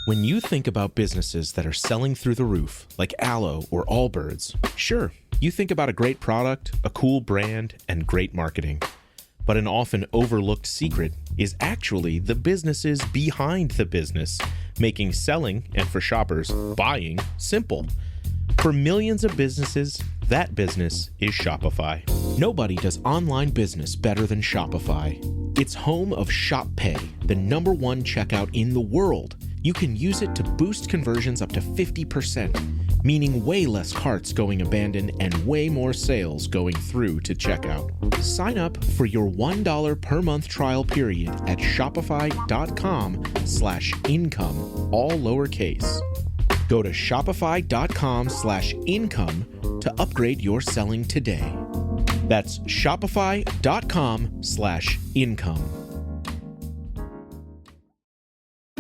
When you think about businesses that are selling through the roof, like Aloe or Allbirds, sure, you think about a great product, a cool brand, and great marketing. But an often overlooked secret is actually the businesses behind the business, making selling, and for shoppers, buying, simple. For millions of businesses, that business is Shopify. Nobody does online business better than Shopify. It's home of Shop Pay, the #1 checkout in the world. You can use it to boost conversions up to 50%, meaning way less carts going abandoned and way more sales going through to checkout. Sign up for your $1 per month trial period at shopify.com/income, all lowercase. Go to shopify.com/income to upgrade your selling today. That's shopify.com/income.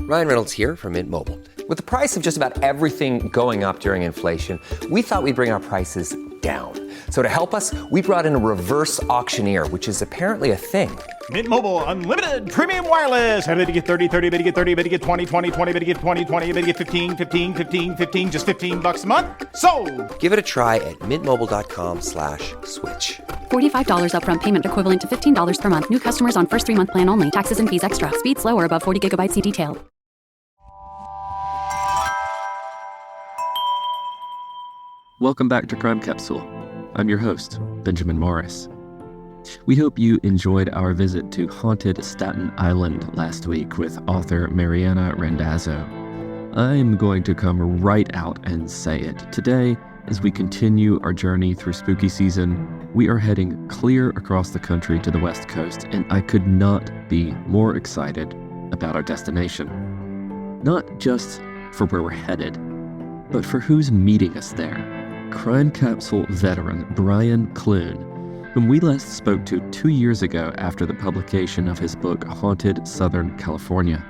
Ryan Reynolds here from Mint Mobile. With the price of just about everything going up during inflation, we thought we'd bring our prices down. So to help us, we brought in a reverse auctioneer, which is apparently a thing. Mint Mobile Unlimited Premium Wireless. How to get 30, 30, bit to get 30, bit to get 20, 20, 20, bit to get 20, 20, bit to get 15, 15, 15, 15, just $15 a month? Sold! Give it a try at mintmobile.com/switch. $45 upfront payment equivalent to $15 per month. New customers on first 3-month plan only. Taxes and fees extra. Speed slower above 40 gigabytes. See detail. Welcome back to Crime Capsule. I'm your host, Benjamin Morris. We hope you enjoyed our visit to haunted Staten Island last week with author Mariana Randazzo. I'm going to come right out and say it. Today, as we continue our journey through spooky season, we are heading clear across the country to the West Coast, and I could not be more excited about our destination. Not just for where we're headed, but for who's meeting us there. Crime Capsule veteran Brian Clune, whom we last spoke to 2 years ago after the publication of his book Haunted Southern California.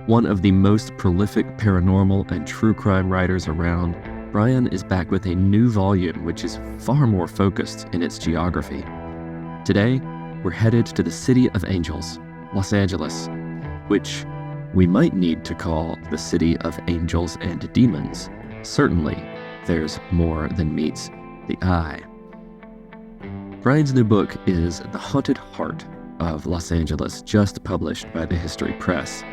One of the most prolific paranormal and true crime writers around, Brian is back with a new volume which is far more focused in its geography. Today, we're headed to the City of Angels, Los Angeles, which we might need to call the City of Angels and Demons. Certainly, there's more than meets the eye. Brian's new book is The Haunted Heart of Los Angeles, just published by the History Press.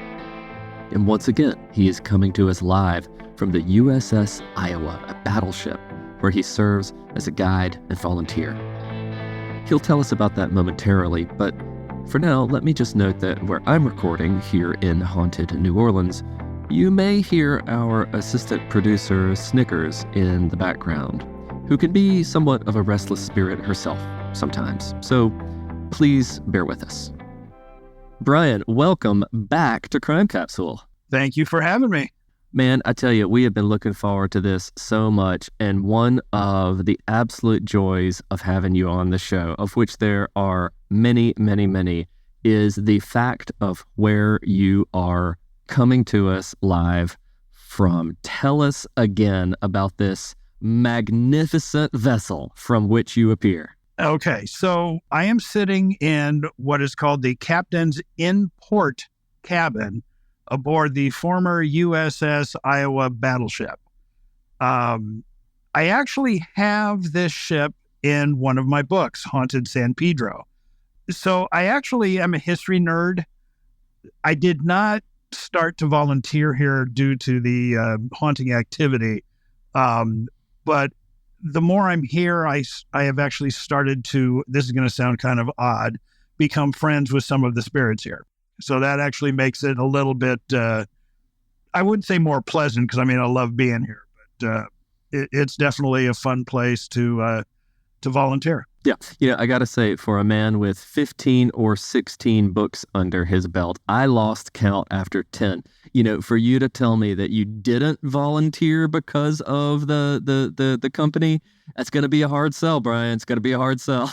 And once again, he is coming to us live from the USS Iowa, a battleship where he serves as a guide and volunteer. He'll tell us about that momentarily, but for now, let me just note that where I'm recording here in haunted New Orleans, you may hear our assistant producer Snickers in the background, who can be somewhat of a restless spirit herself sometimes. So please bear with us. Brian, welcome back to Crime Capsule. Thank you for having me. Man, I tell you, we have been looking forward to this so much, and one of the absolute joys of having you on the show, of which there are many, many, many, is the fact of where you are coming to us live from. Tell us again about this magnificent vessel from which you appear. Okay, so I am sitting in what is called the Captain's In-Port cabin aboard the former USS Iowa battleship. I actually have this ship in one of my books, Haunted San Pedro. So I actually am a history nerd. I did not start to volunteer here due to the haunting activity. But the more I'm here, I have actually started to, this is going to sound kind of odd, become friends with some of the spirits here. So that actually makes it a little bit, I wouldn't say more pleasant, because I mean, I love being here, but it's definitely a fun place to volunteer. Yeah, I got to say, for a man with 15 or 16 books under his belt, I lost count after 10. For you to tell me that you didn't volunteer because of the company, that's going to be a hard sell, Brian. It's going to be a hard sell.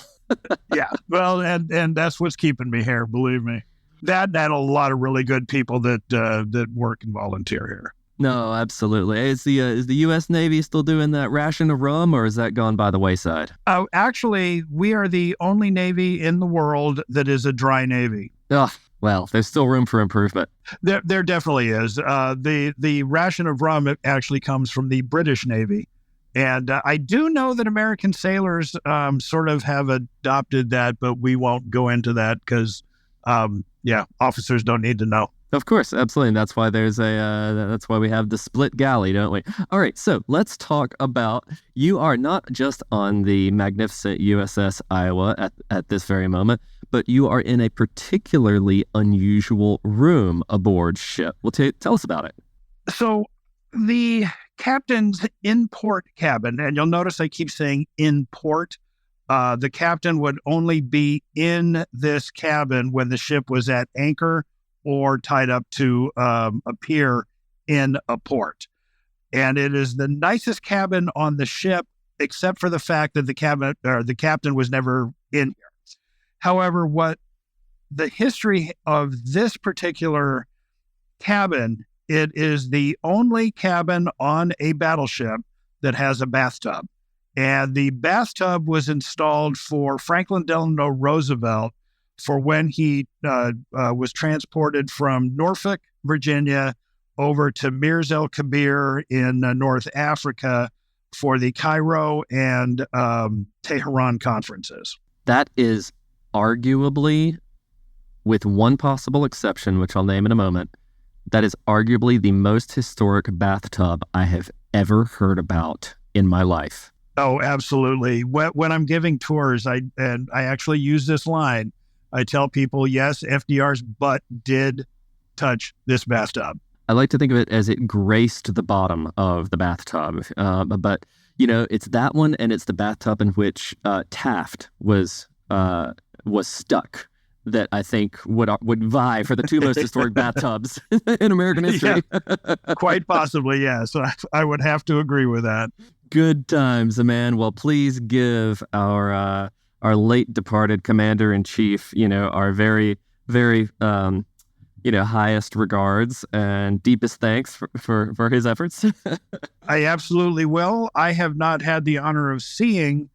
Yeah, well, and that's what's keeping me here, believe me. That and a lot of really good people that work and volunteer here. No, absolutely. Is the U.S. Navy still doing that ration of rum, or has that gone by the wayside? Actually, we are the only Navy in the world that is a dry Navy. Oh, well, there's still room for improvement. There definitely is. The ration of rum actually comes from the British Navy. And I do know that American sailors sort of have adopted that, but we won't go into that because, officers don't need to know. Of course, absolutely. And that's why that's why we have the split galley, don't we? All right, so let's talk about, you are not just on the magnificent USS Iowa at this very moment, but you are in a particularly unusual room aboard ship. Well, tell us about it. So the captain's in-port cabin, and you'll notice I keep saying in-port. The captain would only be in this cabin when the ship was at anchor or tied up to a pier in a port. And it is the nicest cabin on the ship, except for the fact that the captain was never in here. However, what the history of this particular cabin, it is the only cabin on a battleship that has a bathtub. And the bathtub was installed for Franklin Delano Roosevelt for when he was transported from Norfolk, Virginia, over to Mirs El Kabir in North Africa for the Cairo and Tehran conferences. That is arguably, with one possible exception, which I'll name in a moment, that is arguably the most historic bathtub I have ever heard about in my life. Oh, absolutely. When I'm giving tours, I actually use this line. I tell people, yes, FDR's butt did touch this bathtub. I like to think of it as it graced the bottom of the bathtub. But, it's that one, and it's the bathtub in which Taft was stuck, that I think would vie for the two most historic bathtubs in American history. Yeah, quite possibly, yes. I would have to agree with that. Good times, man. Well, please give our late departed commander-in-chief, our very, very, highest regards and deepest thanks for his efforts. I absolutely will. I have not had the honor of seeing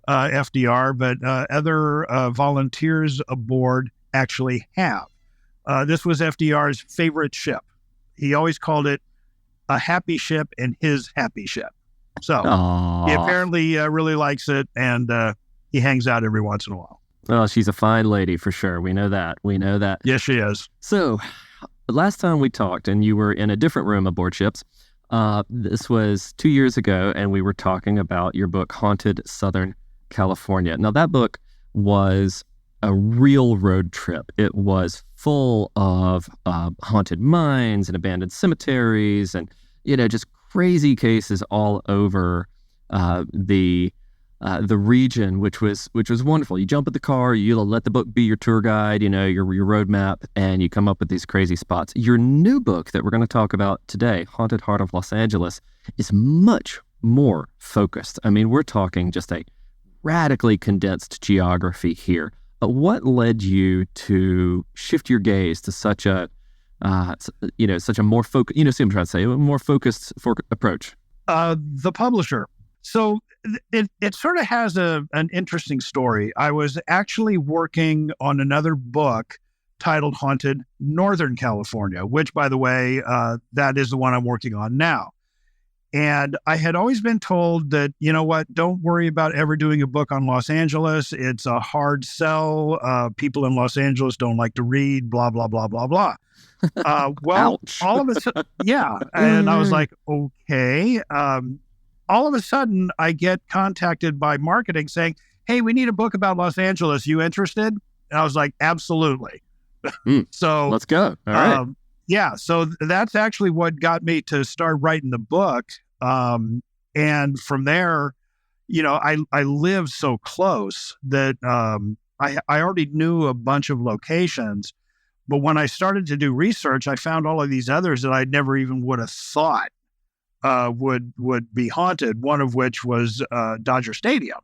FDR, but other volunteers aboard actually have. This was FDR's favorite ship. He always called it a happy ship and his happy ship. So He apparently really likes it, and he hangs out every once in a while. Oh, she's a fine lady for sure. We know that. Yes, she is. So last time we talked, and you were in a different room aboard ships, this was 2 years ago, and we were talking about your book, Haunted Southern California. Now, that book was a real road trip. It was full of haunted mines and abandoned cemeteries and, just crazy cases all over the region, which was wonderful. You jump in the car, you let the book be your tour guide, your road map, and you come up with these crazy spots. Your new book that we're going to talk about today, Haunted Heart of Los Angeles, is much more focused. I mean, we're talking just a radically condensed geography here. What led you to shift your gaze to such a more focused, see what I'm trying to say, a more focused approach? The publisher. So it sort of has an interesting story. I was actually working on another book titled Haunted Northern California, which, by the way, that is the one I'm working on now. And I had always been told that, don't worry about ever doing a book on Los Angeles. It's a hard sell. People in Los Angeles don't like to read, blah, blah, blah, blah, blah. Well, Ouch. all of a sudden, yeah. And I was like, okay. All of a sudden, I get contacted by marketing saying, hey, we need a book about Los Angeles. You interested? And I was like, absolutely. So let's go. All right. Yeah. So that's actually what got me to start writing the book. And from there, I live so close that I already knew a bunch of locations. But when I started to do research, I found all of these others that I never even would have thought would be haunted, one of which was Dodger Stadium.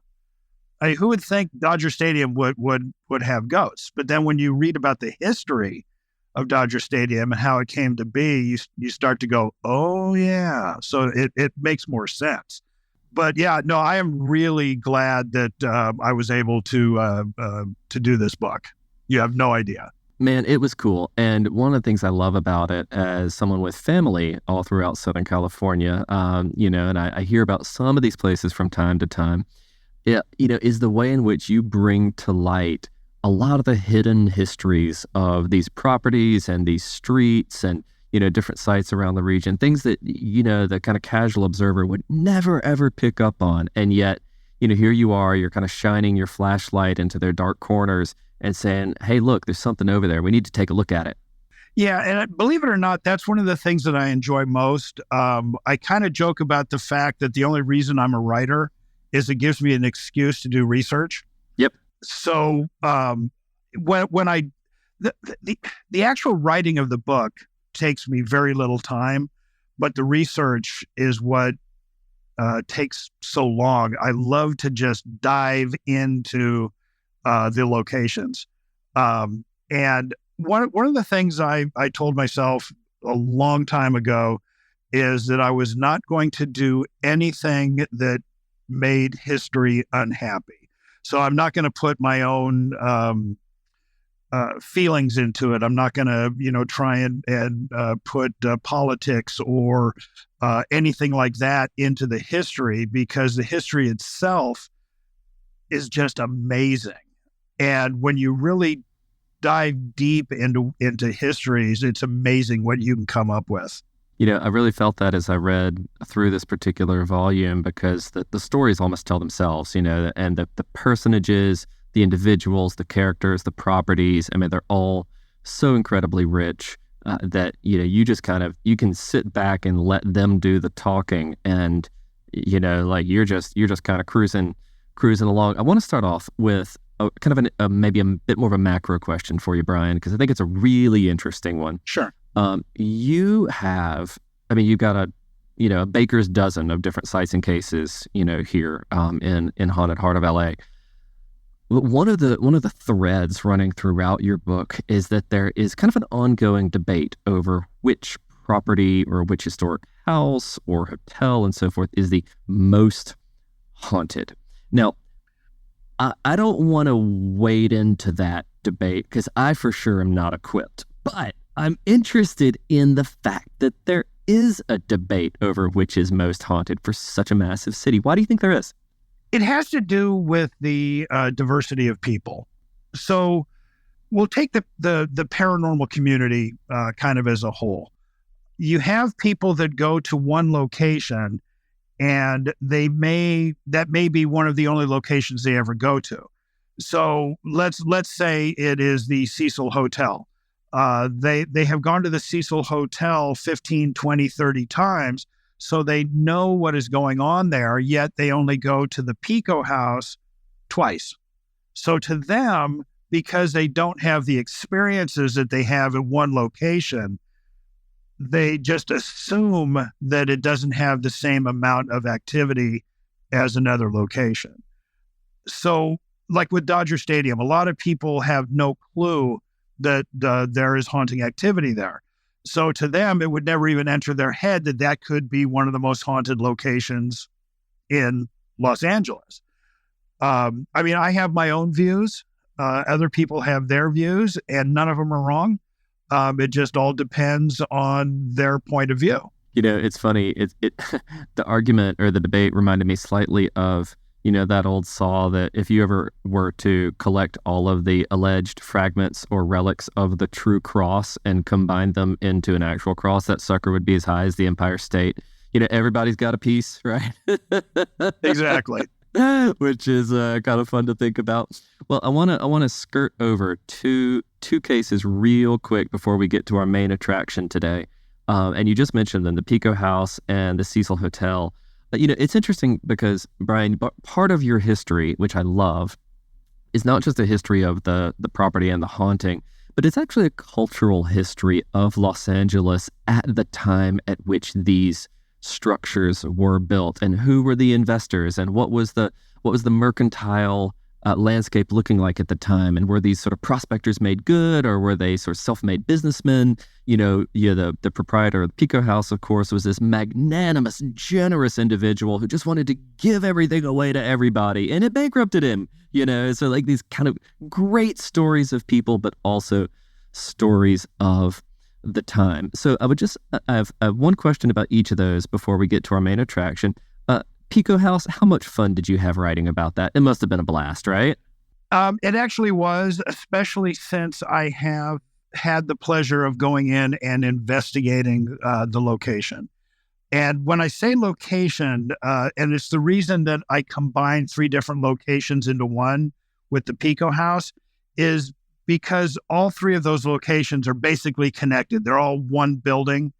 Who would think Dodger Stadium would have ghosts? But then when you read about the history of Dodger Stadium and how it came to be, you start to go, oh, yeah. So it makes more sense. But yeah, no, I am really glad that I was able to do this book. You have no idea. Man, it was cool. And one of the things I love about it as someone with family all throughout Southern California, and I hear about some of these places from time to time, is the way in which you bring to light a lot of the hidden histories of these properties and these streets and, different sites around the region, things that, the kind of casual observer would never, ever pick up on. And yet, here you are, you're kind of shining your flashlight into their dark corners and saying, hey, look, there's something over there. We need to take a look at it. Yeah, and believe it or not, that's one of the things that I enjoy most. I kind of joke about the fact that the only reason I'm a writer is it gives me an excuse to do research. Yep. So when the actual writing of the book takes me very little time, but the research is what takes so long. I love to just dive into the locations. And one of the things I told myself a long time ago is that I was not going to do anything that made history unhappy. So I'm not going to put my own feelings into it. I'm not going to, try and put politics or anything like that into the history, because the history itself is just amazing. And when you really dive deep into histories, it's amazing what you can come up with. I really felt that as I read through this particular volume, because the stories almost tell themselves, and the personages, the individuals, the characters, the properties, they're all so incredibly rich that, you just you can sit back and let them do the talking, and, you're just kind of cruising along. I want to start off with maybe a bit more of a macro question for you, Brian, because I think it's a really interesting one. Sure. You have, you've got a baker's dozen of different sites and cases, here in Haunted Heart of LA. One of the threads running throughout your book is that there is kind of an ongoing debate over which property or which historic house or hotel and so forth is the most haunted. Now, I don't want to wade into that debate because I for sure am not equipped, but I'm interested in the fact that there is a debate over which is most haunted for such a massive city. Why do you think there is? It has to do with the diversity of people. So we'll take the paranormal community kind of as a whole. You have people that go to one location, and that may be one of the only locations they ever go to. So let's say it is the Cecil Hotel. They have gone to the Cecil Hotel 15, 20, 30 times, so they know what is going on there, yet they only go to the Pico House twice. So to them, because they don't have the experiences that they have at one location, they just assume that it doesn't have the same amount of activity as another location. So like with Dodger Stadium, a lot of people have no clue that there is haunting activity there. So to them, it would never even enter their head that could be one of the most haunted locations in Los Angeles. I have my own views. Other people have their views, and none of them are wrong. It just all depends on their point of view. It's funny. The argument or the debate reminded me slightly of, that old saw that if you ever were to collect all of the alleged fragments or relics of the true cross and combine them into an actual cross, that sucker would be as high as the Empire State. Everybody's got a piece, right? Exactly. Which is kind of fun to think about. Well, I want to skirt over two cases real quick before we get to our main attraction today. And you just mentioned them, the Pico House and the Cecil Hotel. It's interesting because, Brian, part of your history, which I love, is not just a history of the property and the haunting, but it's actually a cultural history of Los Angeles at the time at which these structures were built, and who were the investors, and what was the mercantile landscape looking like at the time, and were these sort of prospectors made good, or were they sort of self-made businessmen? The proprietor of the Pico House, of course, was this magnanimous, generous individual who just wanted to give everything away to everybody, and it bankrupted him. So like these kind of great stories of people, but also stories of the time. So I have one question about each of those before we get to our main attraction. Pico House, how much fun did you have writing about that? It must have been a blast, right? It actually was, especially since I have had the pleasure of going in and investigating the location. And when I say location, and it's the reason that I combined 3 different locations into one with the Pico House, is because all 3 of those locations are basically connected. They're all one building,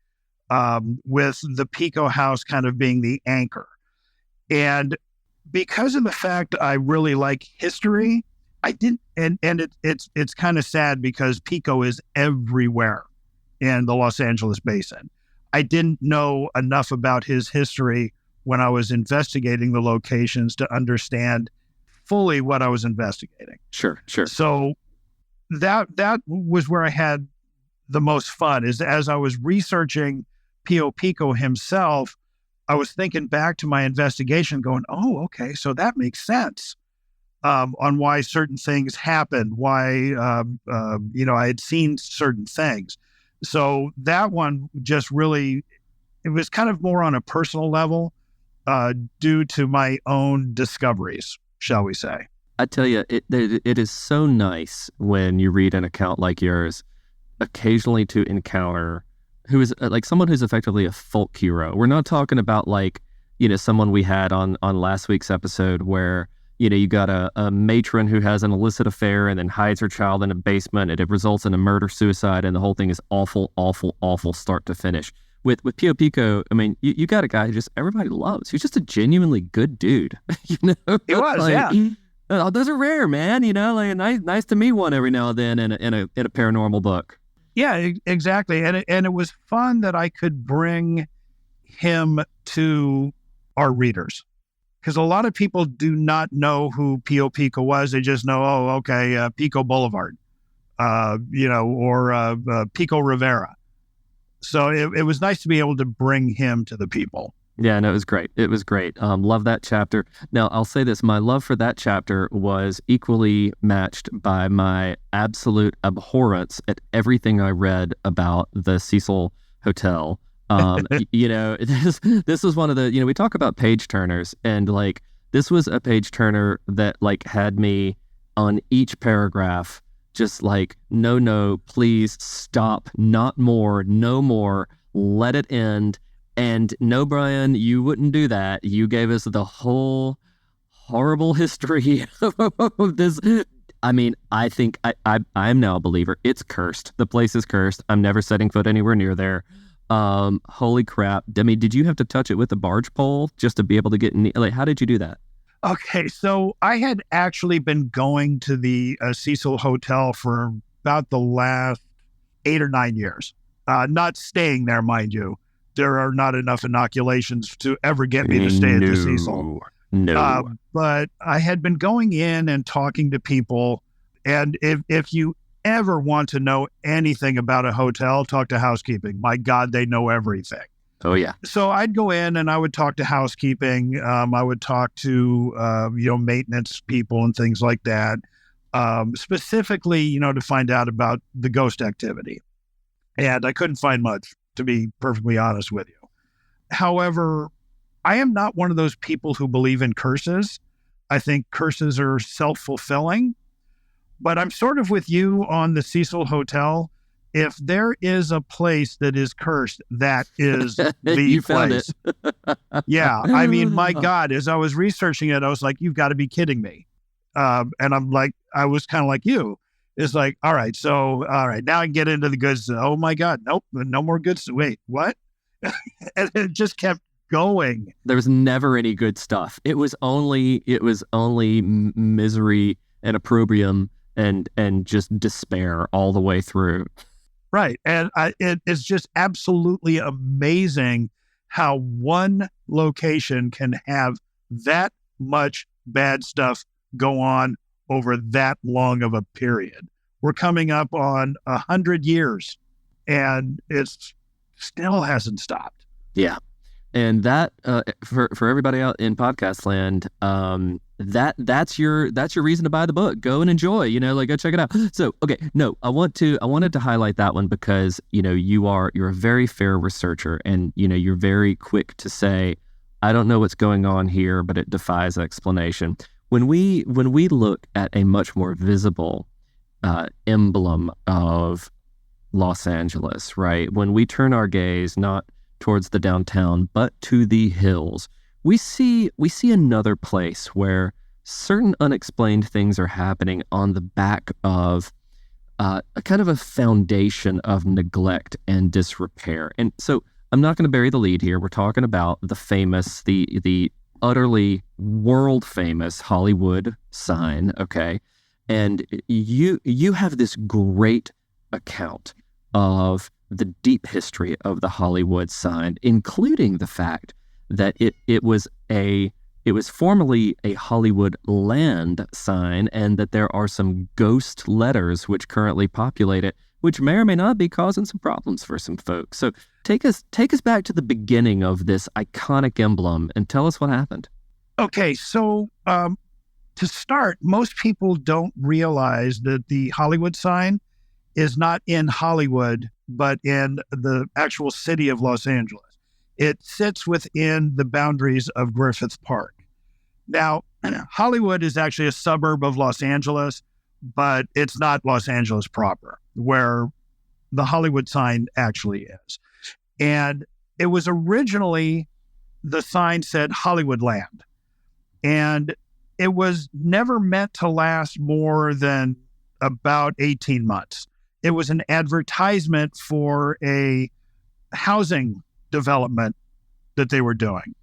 with the Pico House kind of being the anchor. And because of the fact I really like history, I didn't, and it's kind of sad because Pico is everywhere in the Los Angeles basin. I didn't know enough about his history when I was investigating the locations to understand fully what I was investigating. Sure. So that was where I had the most fun, is as I was researching Pio Pico himself, I was thinking back to my investigation going, oh, okay, so that makes sense. On why certain things happened, why, I had seen certain things. So that one just really, it was kind of more on a personal level due to my own discoveries, shall we say. I tell you, it is so nice when you read an account like yours, occasionally to encounter who is like someone who's effectively a folk hero. We're not talking about someone we had on last week's episode where, you got a matron who has an illicit affair and then hides her child in a basement and it results in a murder-suicide and the whole thing is awful, awful, awful start to finish. With Pio Pico, I mean, you got a guy who just everybody loves. He's just a genuinely good dude. He was, yeah. Oh, those are rare, man. Nice to meet one every now and then in a paranormal book. Yeah, exactly. And it was fun that I could bring him to our readers. Because a lot of people do not know who Pio Pico was. They just know, Pico Boulevard, or Pico Rivera. So it was nice to be able to bring him to the people. Yeah, no, it was great. It was great. Love that chapter. Now, I'll say this. My love for that chapter was equally matched by my absolute abhorrence at everything I read about the Cecil Hotel. This was one of the, we talk about page turners, and this was a page turner that had me on each paragraph, just no, please stop, not more, no more, let it end. And no, Brian, you wouldn't do that. You gave us the whole horrible history of this. I mean, I think I'm now a believer. It's cursed. The place is cursed. I'm never setting foot anywhere near there. Holy crap. Demi, did you have to touch it with a barge pole just to be able to get in? How did you do that? Okay, so I had actually been going to the Cecil Hotel for about the last 8 or 9 years. Not staying there, mind you. There are not enough inoculations to ever get me to stay at the Cecil. No. But I had been going in and talking to people. And if you ever want to know anything about a hotel, talk to housekeeping. My God, they know everything. Oh, yeah. So I'd go in and I would talk to housekeeping. I would talk to, maintenance people and things like that. Specifically, to find out about the ghost activity. And I couldn't find much, to be perfectly honest with you. However, I am not one of those people who believe in curses. I think curses are self-fulfilling. But I'm sort of with you on the Cecil Hotel. If there is a place that is cursed, that is the you place. Found it. Yeah. I mean, my God, as I was researching it, I was like, you've got to be kidding me. And I'm like, I was kind of like you. It's like, all right, now I can get into the goods. Oh my God, nope, no more goods. Wait, what? And it just kept going. There was never any good stuff. It was only misery and opprobrium and just despair all the way through. Right, and it's just absolutely amazing how one location can have that much bad stuff go on over that long of a period. We're coming up on 100 years and it's still hasn't stopped. Yeah. And that for everybody out in podcast land, that's your reason to buy the book. Go and enjoy, like go check it out. So, okay, no, I wanted to highlight that one because, you're a very fair researcher, and, you're very quick to say, I don't know what's going on here, but it defies explanation. When we look at a much more visible emblem of Los Angeles, right? When we turn our gaze not towards the downtown, but to the hills, we see another place where certain unexplained things are happening on the back of a kind of a foundation of neglect and disrepair. And so I'm not going to bury the lead here. We're talking about the utterly world famous Hollywood sign, okay? And you have this great account of the deep history of the Hollywood sign, including the fact that it was formerly a Hollywood land sign, and that there are some ghost letters which currently populate it, which may or may not be causing some problems for some folks. So take us back to the beginning of this iconic emblem and tell us what happened. Okay, so to start, most people don't realize that the Hollywood sign is not in Hollywood, but in the actual city of Los Angeles. It sits within the boundaries of Griffith Park. Now, Hollywood is actually a suburb of Los Angeles, but it's not Los Angeles proper, where the Hollywood sign actually is. And it was originally, the sign said Hollywoodland. And it was never meant to last more than about 18 months. It was an advertisement for a housing development that they were doing.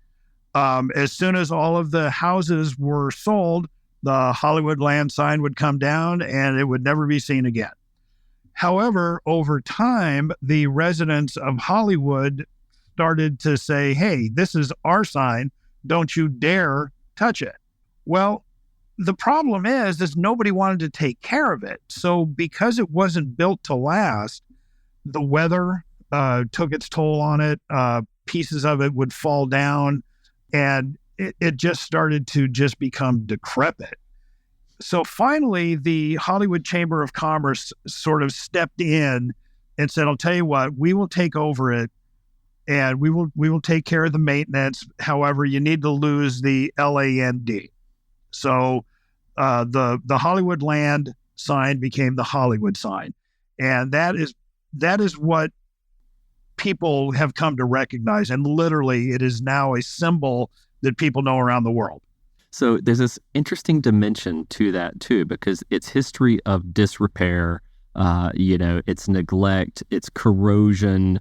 As soon as all of the houses were sold, the Hollywoodland sign would come down and it would never be seen again. However, over time, the residents of Hollywood started to say, hey, this is our sign. Don't you dare touch it. Well, the problem is nobody wanted to take care of it. So because it wasn't built to last, the weather took its toll on it. Pieces of it would fall down, and it just started to just become decrepit. So finally, the Hollywood Chamber of Commerce sort of stepped in and said, I'll tell you what, we will take over it, and we will take care of the maintenance. However, you need to lose the LAND. So the Hollywoodland sign became the Hollywood sign. And that is what people have come to recognize. And literally, it is now a symbol that people know around the world. So there's this interesting dimension to that too, because its history of disrepair, its neglect, its corrosion,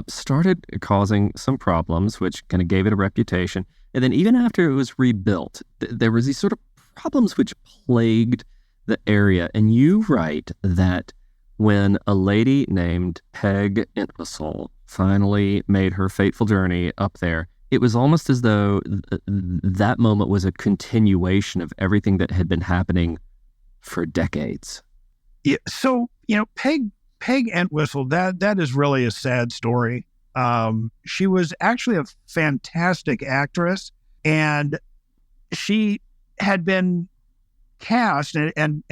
started causing some problems, which kind of gave it a reputation. And then even after it was rebuilt, there was these sort of problems which plagued the area. And you write that when a lady named Peg Entwistle finally made her fateful journey up there, it was almost as though that moment was a continuation of everything that had been happening for decades. Yeah. So, Peg Entwistle, that is really a sad story. She was actually a fantastic actress, and she had been cast and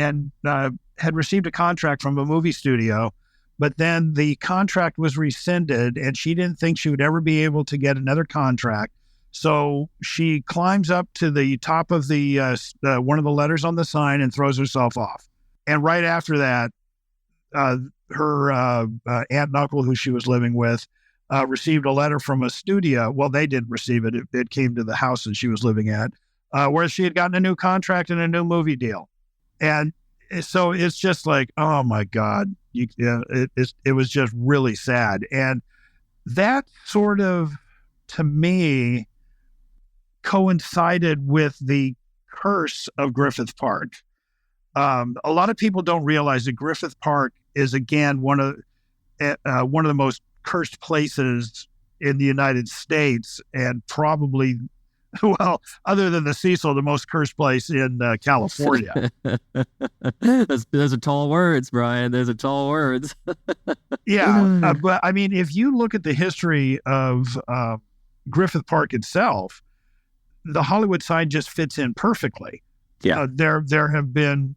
had received a contract from a movie studio, but then the contract was rescinded, and she didn't think she would ever be able to get another contract. So she climbs up to the top of the one of the letters on the sign and throws herself off. And right after that, her aunt and uncle, who she was living with, received a letter from a studio. Well, they didn't receive it. It came to the house that she was living at, where she had gotten a new contract and a new movie deal. And so it's just like, oh my God, it was just really sad. And that sort of, to me, coincided with the curse of Griffith Park. A lot of people don't realize that Griffith Park is, again, one of the most cursed places in the United States, and probably, well, other than the Cecil, the most cursed place in California. Those are tall words, Brian. Those are tall words. Yeah. But I mean, if you look at the history of Griffith Park itself, the Hollywood sign just fits in perfectly. Yeah. There have been,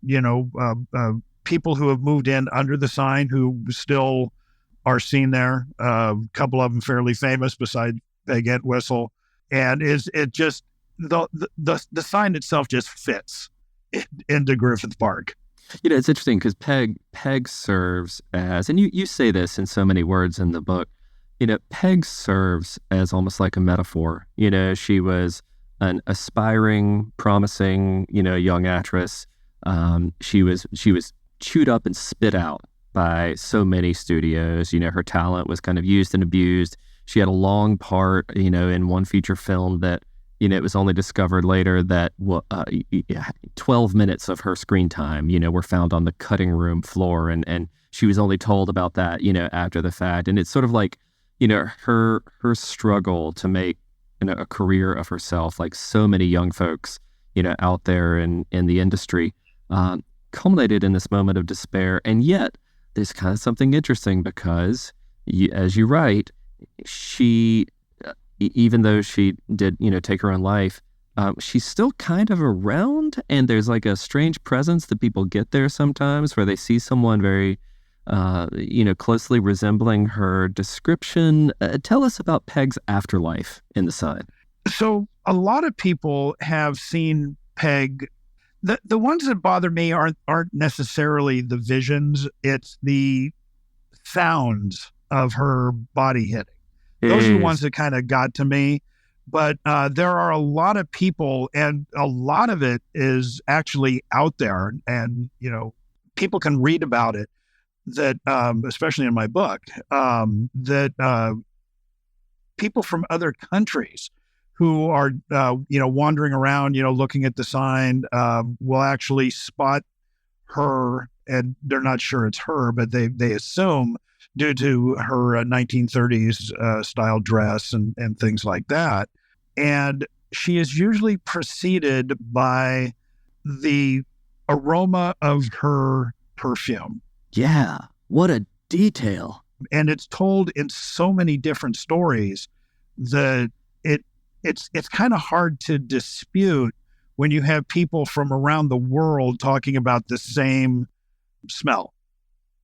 people who have moved in under the sign who still are seen there. A couple of them fairly famous besides Peg Entwistle. And it just, the sign itself just fits into Griffith Park. It's interesting because Peg serves as, and you say this in so many words in the book, Peg serves as almost like a metaphor. She was an aspiring, promising, young actress. She was chewed up and spit out by so many studios. Her talent was kind of used and abused. She had a long part, in one feature film that, it was only discovered later that 12 minutes of her screen time, were found on the cutting room floor. And she was only told about that, after the fact. And it's sort of like, her struggle to make a career of herself, like so many young folks, out there in the industry, culminated in this moment of despair. And yet there's kind of something interesting because, as you write, she, even though she did, take her own life, she's still kind of around. And there's like a strange presence that people get there sometimes where they see someone very, closely resembling her description. Tell us about Peg's afterlife in the sign. So a lot of people have seen Peg. The ones that bother me aren't necessarily the visions. It's the sounds of her body hitting. Those are the ones that kind of got to me. But there are a lot of people, and a lot of it is actually out there. And, people can read about it, that, especially in my book, that people from other countries who are, wandering around, looking at the sign, will actually spot her, and they're not sure it's her, but they assume, due to her 1930s style dress and things like that. And she is usually preceded by the aroma of her perfume. Yeah, what a detail. And it's told in so many different stories that it's kind of hard to dispute when you have people from around the world talking about the same smell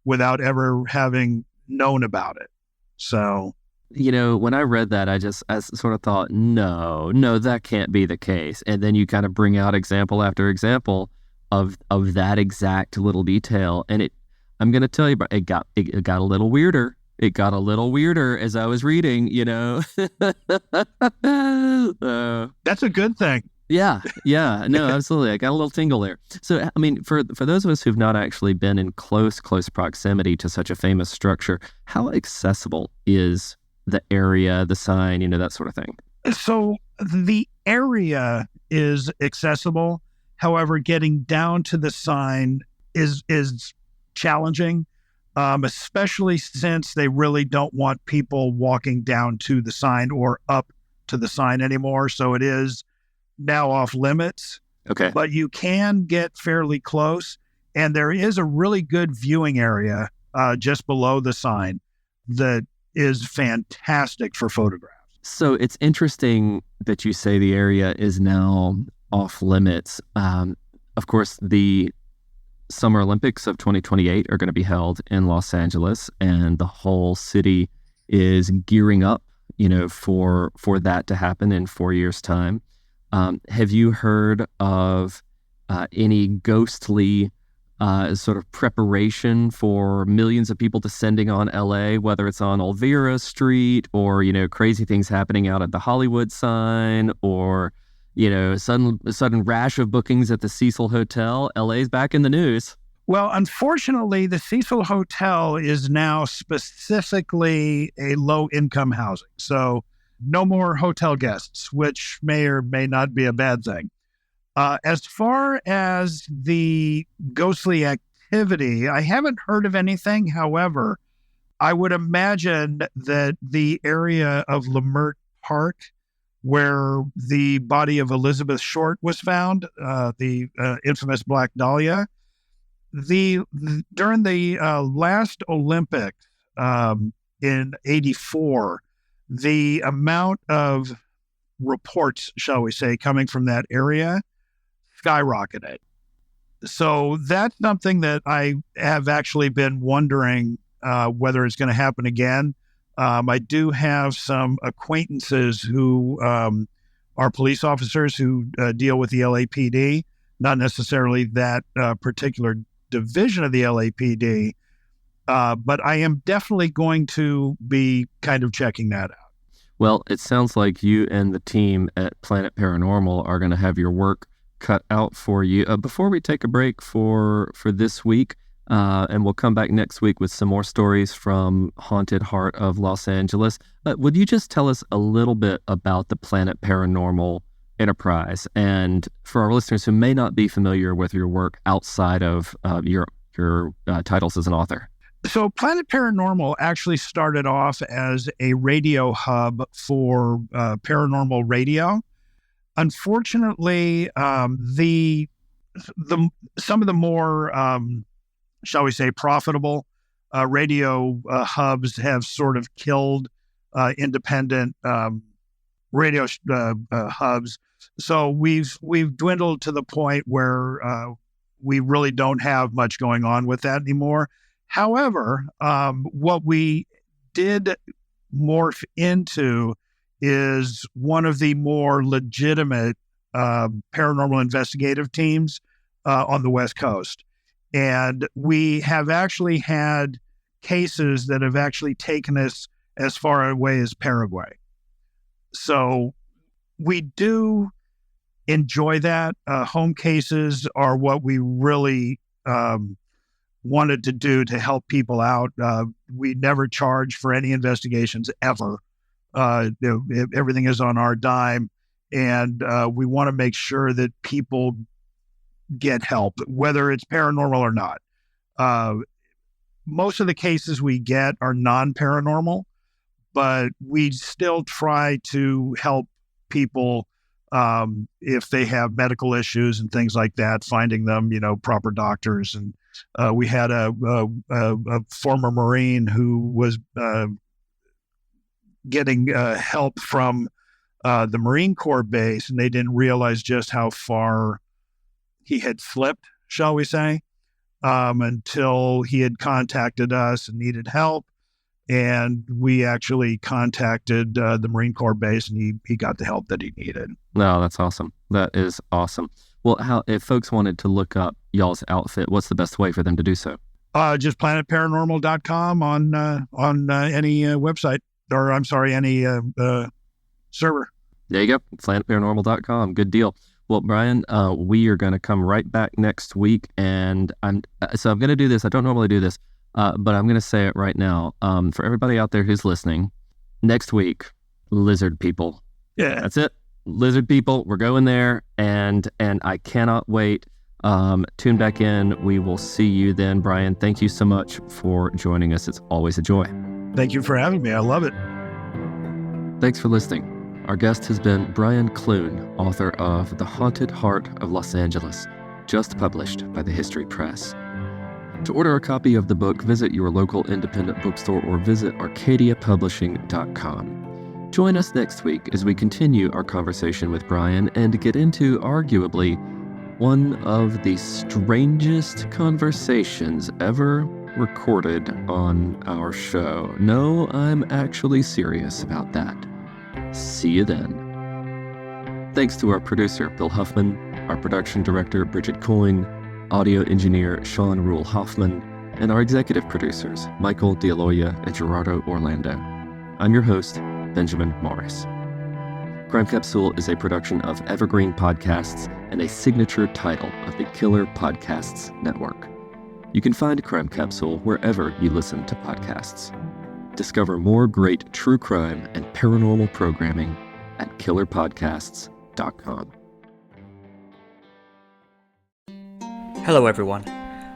without ever having known about it. So, when I read that, I sort of thought, no, that can't be the case. And then you kind of bring out example after example of that exact little detail. And I'm going to tell you, it got a little weirder. It got a little weirder as I was reading, That's a good thing. Yeah, no, absolutely. I got a little tingle there. So, I mean, for those of us who've not actually been in close proximity to such a famous structure, how accessible is the area, the sign, that sort of thing? So the area is accessible. However, getting down to the sign is challenging, especially since they really don't want people walking down to the sign or up to the sign anymore. So it is now off limits. Okay. But you can get fairly close. And there is a really good viewing area just below the sign that is fantastic for photographs. So it's interesting that you say the area is now off limits. Of course, the Summer Olympics of 2028 are going to be held in Los Angeles, and the whole city is gearing up, for that to happen in 4 years' time. Have you heard of any ghostly sort of preparation for millions of people descending on LA, whether it's on Elvira Street or, crazy things happening out at the Hollywood sign or, sudden rash of bookings at the Cecil Hotel? LA's back in the news. Well, unfortunately, the Cecil Hotel is now specifically a low-income housing. So no more hotel guests, which may or may not be a bad thing. As far as the ghostly activity, I haven't heard of anything. However, I would imagine that the area of Lamert Park, where the body of Elizabeth Short was found, the infamous Black Dahlia, during the last Olympics in '84, the amount of reports, shall we say, coming from that area skyrocketed. So that's something that I have actually been wondering whether it's going to happen again. I do have some acquaintances who are police officers who deal with the LAPD, not necessarily that particular division of the LAPD, but I am definitely going to be kind of checking that out. Well, it sounds like you and the team at Planet Paranormal are going to have your work cut out for you. Before we take a break for this week, and we'll come back next week with some more stories from Haunted Heart of Los Angeles, would you just tell us a little bit about the Planet Paranormal enterprise? And for our listeners who may not be familiar with your work outside of your titles as an author. So Planet Paranormal actually started off as a radio hub for paranormal radio. Unfortunately, some of the more, shall we say, profitable radio hubs have sort of killed independent radio hubs. So we've dwindled to the point where we really don't have much going on with that anymore. However, what we did morph into is one of the more legitimate paranormal investigative teams on the West Coast. And we have actually had cases that have actually taken us as far away as Paraguay. So we do enjoy that. Home cases are what we really wanted to do to help people out. We never charge for any investigations ever. Everything is on our dime, and we want to make sure that people get help, whether it's paranormal or not. Most of the cases we get are non-paranormal, but we still try to help people if they have medical issues and things like that, finding them, proper doctors. And we had a former Marine who was getting help from the Marine Corps base, and they didn't realize just how far he had slipped, shall we say, until he had contacted us and needed help. And we actually contacted the Marine Corps base, and he got the help that he needed. No, that's awesome. That is awesome. Well, if folks wanted to look up y'all's outfit, what's the best way for them to do so? Just planetparanormal.com on any website, or I'm sorry, any server. There you go, planetparanormal.com. Good deal. Well, Brian, we are going to come right back next week, and I'm going to do this. I don't normally do this, but I'm going to say it right now. For everybody out there who's listening, next week, lizard people. Yeah, that's it. Lizard people. We're going there, and I cannot wait. Tune back in. We will see you then. Brian, thank you so much for joining us. It's always a joy. Thank you for having me. I love it. Thanks for listening. Our guest has been Brian Clune, author of The Haunted Heart of Los Angeles, just published by the History Press. To order a copy of the book, visit your local independent bookstore or visit arcadiapublishing.com. Join us next week as we continue our conversation with Brian and get into arguably one of the strangest conversations ever recorded on our show. No, I'm actually serious about that. See you then. Thanks to our producer, Bill Huffman, our production director, Bridget Coyne, audio engineer, Sean Rule Huffman, and our executive producers, Michael D'Aloia and Gerardo Orlando. I'm your host, Benjamin Morris. Crime Capsule is a production of Evergreen Podcasts and a signature title of the Killer Podcasts Network. You can find Crime Capsule wherever you listen to podcasts. Discover more great true crime and paranormal programming at killerpodcasts.com. Hello everyone.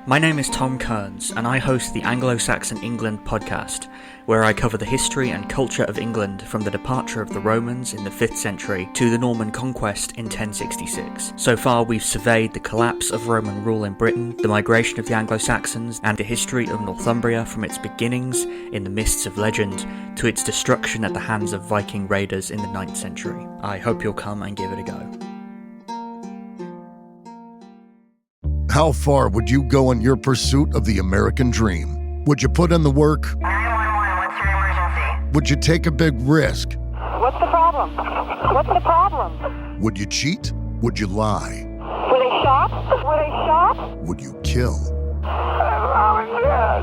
My name is Tom Kearns, and I host the Anglo-Saxon England podcast, where I cover the history and culture of England from the departure of the Romans in the 5th century to the Norman conquest in 1066. So far, we've surveyed the collapse of Roman rule in Britain, the migration of the Anglo-Saxons, and the history of Northumbria from its beginnings in the mists of legend to its destruction at the hands of Viking raiders in the 9th century. I hope you'll come and give it a go. How far would you go in your pursuit of the American dream? Would you put in the work? 911, what's your emergency? Would you take a big risk? What's the problem? What's the problem? Would you cheat? Would you lie? Were they shot? Were they shot? Would you kill? My mom is dead.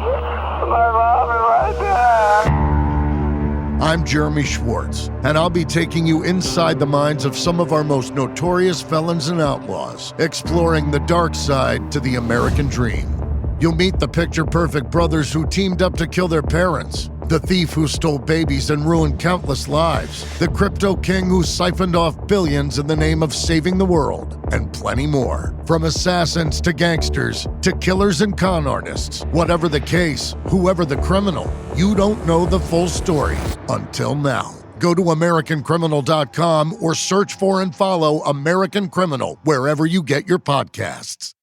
My mom is right there. I'm Jeremy Schwartz, and I'll be taking you inside the minds of some of our most notorious felons and outlaws, exploring the dark side to the American dream. You'll meet the picture-perfect brothers who teamed up to kill their parents, the thief who stole babies and ruined countless lives, the crypto king who siphoned off billions in the name of saving the world, and plenty more. From assassins to gangsters to killers and con artists, whatever the case, whoever the criminal, you don't know the full story until now. Go to AmericanCriminal.com or search for and follow American Criminal wherever you get your podcasts.